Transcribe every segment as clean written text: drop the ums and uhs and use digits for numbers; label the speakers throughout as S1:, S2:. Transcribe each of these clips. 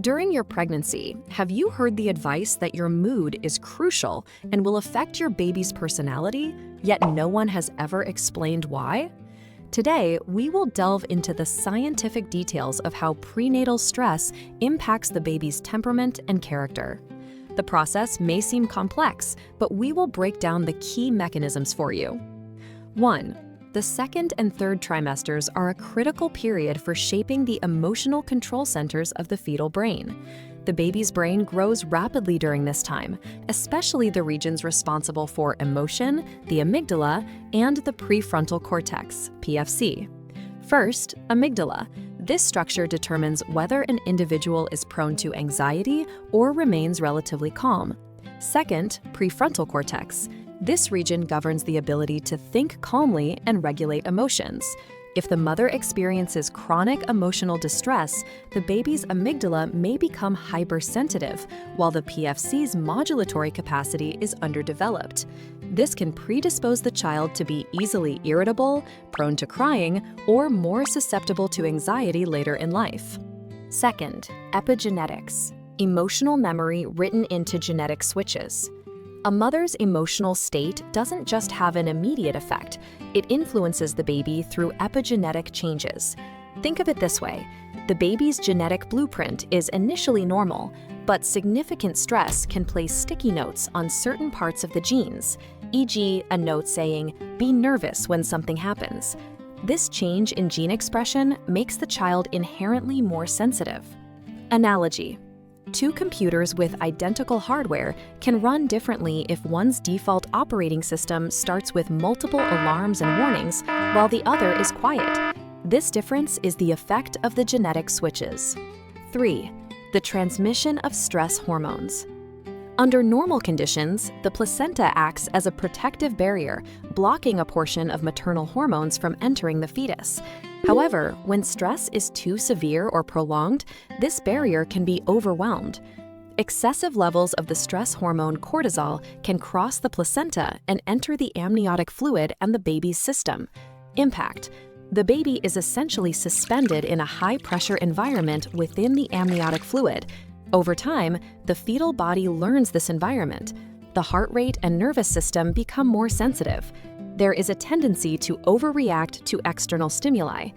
S1: During your pregnancy, have you heard the advice that your mood is crucial and will affect your baby's personality, yet no one has ever explained why? Today, we will delve into the scientific details of how prenatal stress impacts the baby's temperament and character. The process may seem complex, but we will break down the key mechanisms for you. 1. The second and third trimesters are a critical period for shaping the emotional control centers of the fetal brain. The baby's brain grows rapidly during this time, especially the regions responsible for emotion, the amygdala, and the prefrontal cortex, PFC. First, amygdala. This structure determines whether an individual is prone to anxiety or remains relatively calm. Second, prefrontal cortex. This region governs the ability to think calmly and regulate emotions. If the mother experiences chronic emotional distress, the baby's amygdala may become hypersensitive, while the PFC's modulatory capacity is underdeveloped. This can predispose the child to be easily irritable, prone to crying, or more susceptible to anxiety later in life. Second, epigenetics. Emotional memory written into genetic switches. A mother's emotional state doesn't just have an immediate effect, it influences the baby through epigenetic changes. Think of it this way: the baby's genetic blueprint is initially normal, but significant stress can place sticky notes on certain parts of the genes, e.g., a note saying, "Be nervous when something happens." This change in gene expression makes the child inherently more sensitive. Analogy. Two computers with identical hardware can run differently if one's default operating system starts with multiple alarms and warnings, while the other is quiet. This difference is the effect of the genetic switches. 3. The transmission of stress hormones. Under normal conditions, the placenta acts as a protective barrier, blocking a portion of maternal hormones from entering the fetus. However, when stress is too severe or prolonged, this barrier can be overwhelmed. Excessive levels of the stress hormone cortisol can cross the placenta and enter the amniotic fluid and the baby's system. Impact. The baby is essentially suspended in a high-pressure environment within the amniotic fluid. Over time, the fetal body learns this environment. The heart rate and nervous system become more sensitive. There is a tendency to overreact to external stimuli.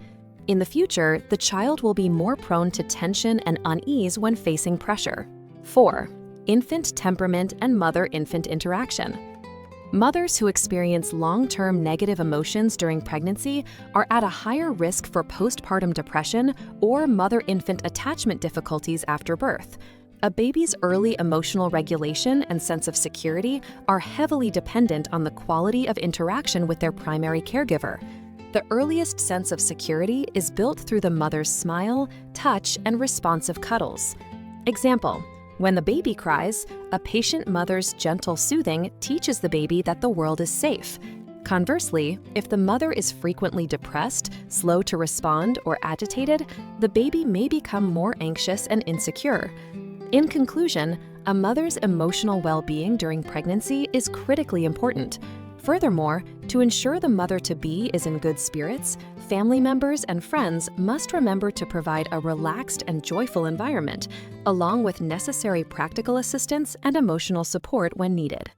S1: In the future, the child will be more prone to tension and unease when facing pressure. 4. Infant temperament and mother-infant interaction. Mothers who experience long-term negative emotions during pregnancy are at a higher risk for postpartum depression or mother-infant attachment difficulties after birth. A baby's early emotional regulation and sense of security are heavily dependent on the quality of interaction with their primary caregiver. The earliest sense of security is built through the mother's smile, touch, and responsive cuddles. Example: when the baby cries, a patient mother's gentle soothing teaches the baby that the world is safe. Conversely, if the mother is frequently depressed, slow to respond, or agitated, the baby may become more anxious and insecure. In conclusion, a mother's emotional well-being during pregnancy is critically important. Furthermore, to ensure the mother-to-be is in good spirits, family members and friends must remember to provide a relaxed and joyful environment, along with necessary practical assistance and emotional support when needed.